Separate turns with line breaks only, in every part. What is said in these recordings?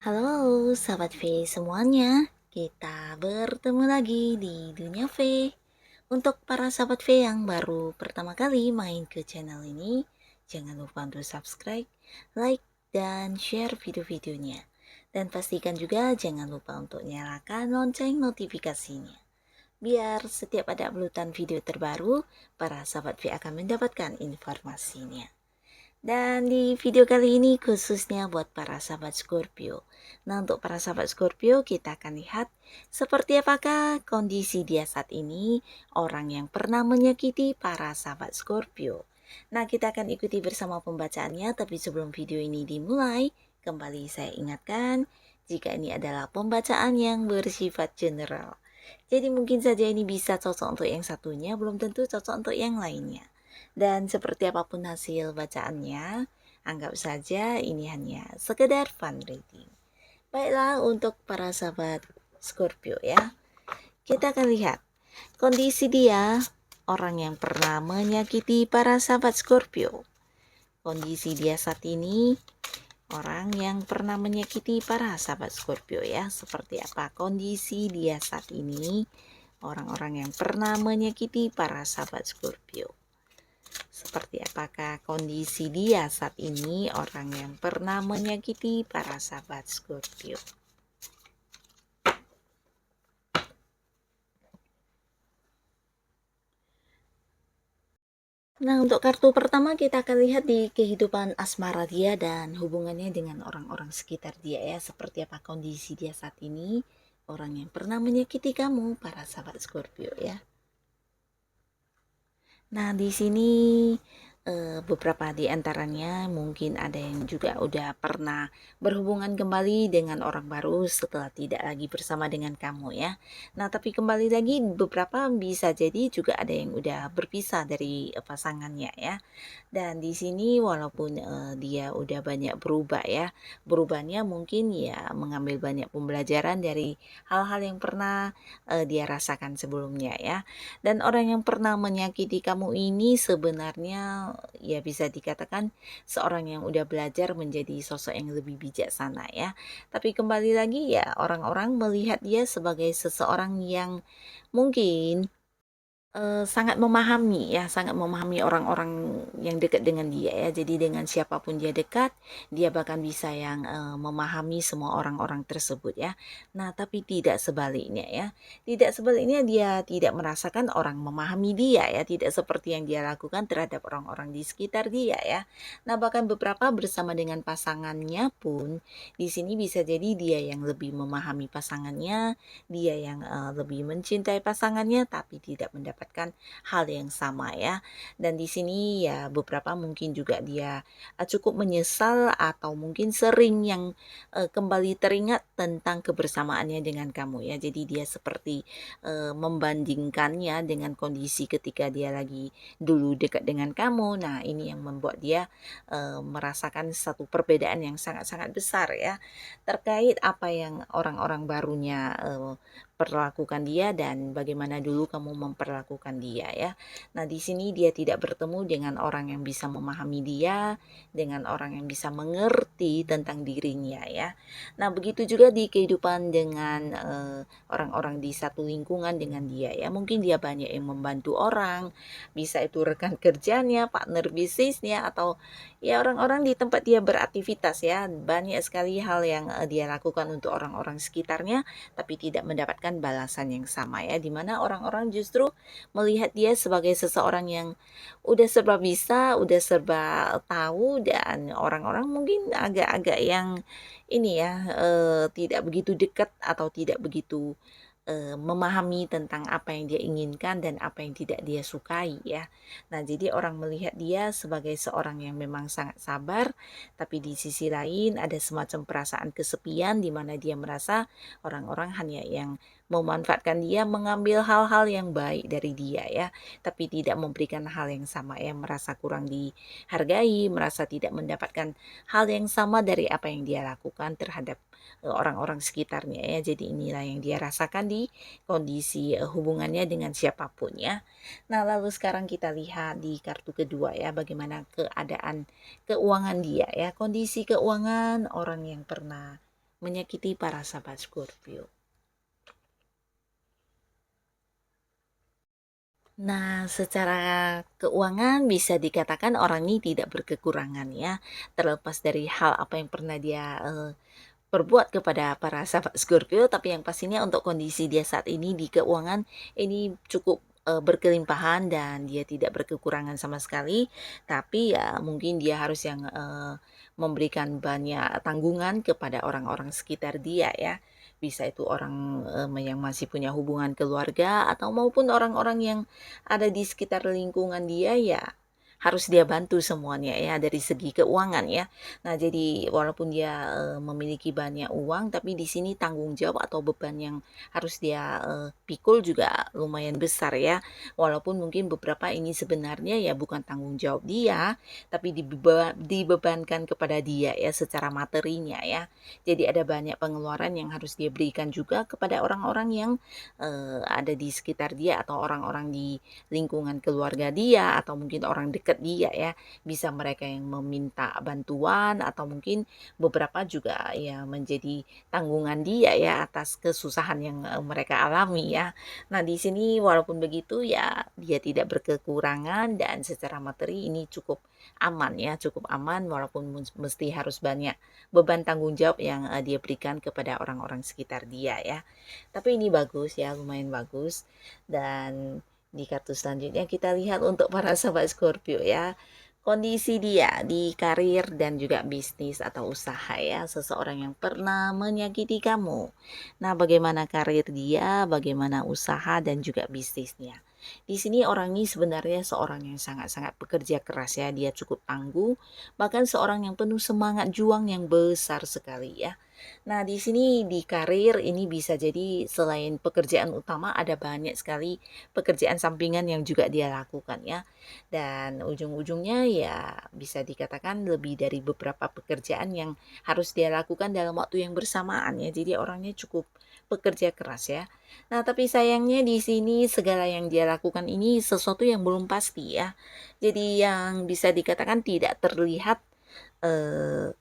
Halo sahabat V semuanya, kita bertemu lagi di Dunia V. Untuk para sahabat V yang baru pertama kali main ke channel ini, jangan lupa untuk subscribe, like, dan share video-videonya. Dan pastikan juga jangan lupa untuk nyalakan lonceng notifikasinya. Biar setiap ada uploadan video terbaru, para sahabat V akan mendapatkan informasinya. Dan di video kali ini khususnya buat para sahabat Scorpio. Nah, untuk para sahabat Scorpio, kita akan lihat seperti apakah kondisi dia saat ini, orang yang pernah menyakiti para sahabat Scorpio. Nah, kita akan ikuti bersama pembacaannya, tapi sebelum video ini dimulai, kembali saya ingatkan, jika ini adalah pembacaan yang bersifat general. Jadi mungkin saja ini bisa cocok untuk yang satunya, belum tentu cocok untuk yang lainnya. Dan seperti apapun hasil bacaannya, anggap saja ini hanya sekedar fun reading. Baiklah, untuk para sahabat Scorpio ya, kita akan lihat kondisi dia, orang yang pernah menyakiti para sahabat Scorpio. Kondisi dia saat ini, orang yang pernah menyakiti para sahabat Scorpio ya. Seperti apa kondisi dia saat ini, orang-orang yang pernah menyakiti para sahabat Scorpio. Seperti apakah kondisi dia saat ini, orang yang pernah menyakiti para sahabat Scorpio. Nah, untuk kartu pertama kita akan lihat di kehidupan asmara dia dan hubungannya dengan orang-orang sekitar dia ya. Seperti apa kondisi dia saat ini, orang yang pernah menyakiti kamu, para sahabat Scorpio ya. Nah, di sini beberapa di antaranya mungkin ada yang juga udah pernah berhubungan kembali dengan orang baru setelah tidak lagi bersama dengan kamu ya. Nah, tapi kembali lagi beberapa bisa jadi juga ada yang udah berpisah dari pasangannya ya. Dan di sini walaupun dia udah banyak berubah ya, berubahnya mungkin ya mengambil banyak pembelajaran dari hal-hal yang pernah dia rasakan sebelumnya ya. Dan orang yang pernah menyakiti kamu ini sebenarnya ya bisa dikatakan seorang yang udah belajar menjadi sosok yang lebih bijaksana ya. Tapi kembali lagi ya orang-orang melihat dia sebagai seseorang yang mungkin sangat memahami ya, sangat memahami orang-orang yang dekat dengan dia ya. Jadi dengan siapapun dia dekat, dia bahkan bisa yang memahami semua orang-orang tersebut ya. Nah, tapi tidak sebaliknya ya. Tidak sebaliknya dia tidak merasakan orang memahami dia ya, tidak seperti yang dia lakukan terhadap orang-orang di sekitar dia ya. Nah, bahkan beberapa bersama dengan pasangannya pun di sini bisa jadi dia yang lebih memahami pasangannya, dia yang lebih mencintai pasangannya tapi tidak mendapatkan hal yang sama ya. Dan di sini ya beberapa mungkin juga dia cukup menyesal atau mungkin sering yang kembali teringat tentang kebersamaannya dengan kamu ya. Jadi dia seperti membandingkannya dengan kondisi ketika dia lagi dulu dekat dengan kamu. Nah, ini yang membuat dia merasakan satu perbedaan yang sangat-sangat besar ya terkait apa yang orang-orang barunya perlakukan dia dan bagaimana dulu kamu memperlakukan dia ya. Nah, di sini dia tidak bertemu dengan orang yang bisa memahami dia, dengan orang yang bisa mengerti tentang dirinya ya. Nah, begitu juga di kehidupan dengan orang-orang di satu lingkungan dengan dia ya. Mungkin dia banyak yang membantu orang, bisa itu rekan kerjanya, partner bisnisnya atau ya orang-orang di tempat dia beraktivitas ya. Banyak sekali hal yang dia lakukan untuk orang-orang sekitarnya tapi tidak mendapatkan balasan yang sama ya, dimana orang-orang justru melihat dia sebagai seseorang yang udah serba bisa, udah serba tahu dan orang-orang mungkin agak-agak yang ini ya tidak begitu dekat atau tidak begitu memahami tentang apa yang dia inginkan dan apa yang tidak dia sukai ya. Nah, jadi orang melihat dia sebagai seorang yang memang sangat sabar, tapi di sisi lain ada semacam perasaan kesepian di mana dia merasa orang-orang hanya yang memanfaatkan dia, mengambil hal-hal yang baik dari dia ya, tapi tidak memberikan hal yang sama ya, merasa kurang dihargai, merasa tidak mendapatkan hal yang sama dari apa yang dia lakukan terhadap orang-orang sekitarnya ya. Jadi inilah yang dia rasakan di kondisi hubungannya dengan siapapun ya. Nah, lalu sekarang kita lihat di kartu kedua ya, bagaimana keadaan keuangan dia ya. Kondisi keuangan orang yang pernah menyakiti para sahabat Scorpio. Nah, secara keuangan bisa dikatakan orang ini tidak berkekurangan ya, terlepas dari hal apa yang pernah dia perbuat kepada para sahabat Scorpio, tapi yang pastinya untuk kondisi dia saat ini di keuangan ini cukup berkelimpahan dan dia tidak berkekurangan sama sekali, tapi ya mungkin dia harus yang memberikan banyak tanggungan kepada orang-orang sekitar dia ya. Bisa itu orang yang masih punya hubungan keluarga atau maupun orang-orang yang ada di sekitar lingkungan dia ya harus dia bantu semuanya ya dari segi keuangan ya. Nah, jadi walaupun dia memiliki banyak uang tapi di sini tanggung jawab atau beban yang harus dia pikul juga lumayan besar ya. Walaupun mungkin beberapa ini sebenarnya ya bukan tanggung jawab dia, tapi dibebankan kepada dia ya secara materinya ya. Jadi ada banyak pengeluaran yang harus dia berikan juga kepada orang-orang yang ada di sekitar dia atau orang-orang di lingkungan keluarga dia atau mungkin orang dekat dia ya. Bisa mereka yang meminta bantuan atau mungkin beberapa juga ya menjadi tanggungan dia ya atas kesusahan yang mereka alami ya. Nah, di sini walaupun begitu ya dia tidak berkekurangan dan secara materi ini cukup aman ya, cukup aman walaupun mesti harus banyak beban tanggung jawab yang dia berikan kepada orang-orang sekitar dia ya. Tapi ini bagus ya, lumayan bagus. Dan di kartu selanjutnya kita lihat untuk para sahabat Scorpio ya. Kondisi dia di karir dan juga bisnis atau usaha ya. Seseorang yang pernah menyakiti kamu. Nah, bagaimana karir dia, bagaimana usaha dan juga bisnisnya. Di sini orang ini sebenarnya seorang yang sangat-sangat bekerja keras ya. Dia cukup tangguh, bahkan seorang yang penuh semangat juang yang besar sekali ya. Nah, di sini di karir ini bisa jadi selain pekerjaan utama ada banyak sekali pekerjaan sampingan yang juga dia lakukan ya. Dan ujung-ujungnya ya bisa dikatakan lebih dari beberapa pekerjaan yang harus dia lakukan dalam waktu yang bersamaan ya. Jadi orangnya cukup pekerja keras ya. Nah, tapi sayangnya di sini segala yang dia lakukan ini sesuatu yang belum pasti ya. Jadi yang bisa dikatakan tidak terlihat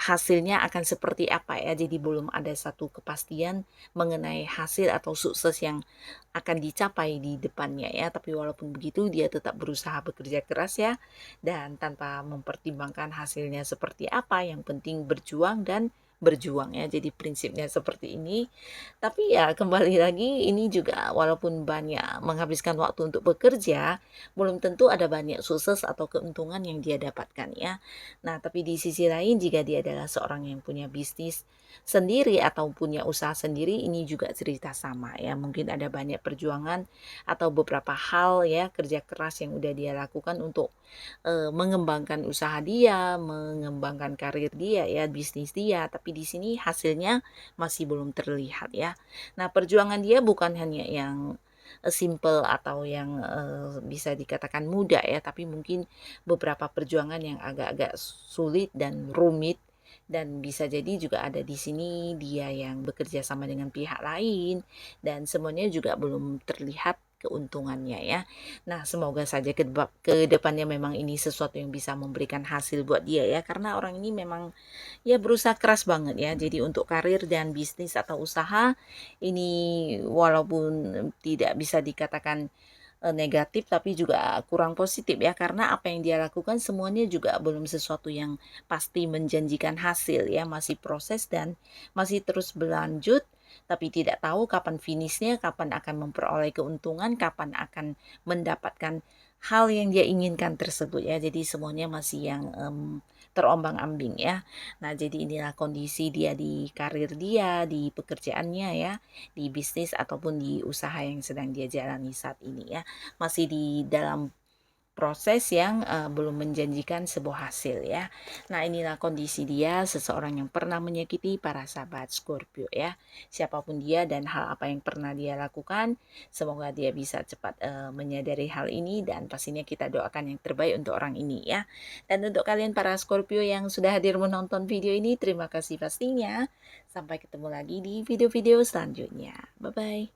hasilnya akan seperti apa ya. Jadi belum ada satu kepastian mengenai hasil atau sukses yang akan dicapai di depannya ya. Tapi walaupun begitu dia tetap berusaha bekerja keras ya dan tanpa mempertimbangkan hasilnya seperti apa, yang penting berjuang dan berjuang ya. Jadi prinsipnya seperti ini. Tapi ya kembali lagi ini juga walaupun banyak menghabiskan waktu untuk bekerja, belum tentu ada banyak sukses atau keuntungan yang dia dapatkan ya. Nah, tapi di sisi lain jika dia adalah seorang yang punya bisnis sendiri atau punya usaha sendiri, ini juga cerita sama ya. Mungkin ada banyak perjuangan atau beberapa hal ya, kerja keras yang udah dia lakukan untuk mengembangkan usaha dia, mengembangkan karir dia ya, bisnis dia. Tapi di sini hasilnya masih belum terlihat ya. Nah, perjuangan dia bukan hanya yang simple atau yang bisa dikatakan mudah ya, tapi mungkin beberapa perjuangan yang agak-agak sulit dan rumit, dan bisa jadi juga ada di sini dia yang bekerja sama dengan pihak lain dan semuanya juga belum terlihat keuntungannya ya. Nah, semoga saja ke depannya memang ini sesuatu yang bisa memberikan hasil buat dia ya, karena orang ini memang ya berusaha keras banget ya. Jadi untuk karir dan bisnis atau usaha ini walaupun tidak bisa dikatakan negatif tapi juga kurang positif ya, karena apa yang dia lakukan semuanya juga belum sesuatu yang pasti menjanjikan hasil ya, masih proses dan masih terus berlanjut, tapi tidak tahu kapan finishnya, kapan akan memperoleh keuntungan, kapan akan mendapatkan hal yang dia inginkan tersebut ya. Jadi semuanya masih yang terombang-ambing ya. Nah, jadi inilah kondisi dia di karir dia, di pekerjaannya ya, di bisnis ataupun di usaha yang sedang dia jalani saat ini ya. Masih di dalam proses yang belum menjanjikan sebuah hasil ya. Nah, inilah kondisi dia, seseorang yang pernah menyakiti para sahabat Scorpio ya. Siapapun dia dan hal apa yang pernah dia lakukan, semoga dia bisa cepat menyadari hal ini, dan pastinya kita doakan yang terbaik untuk orang ini ya. Dan untuk kalian para Scorpio yang sudah hadir menonton video ini, terima kasih pastinya. Sampai ketemu lagi di video-video selanjutnya. Bye bye.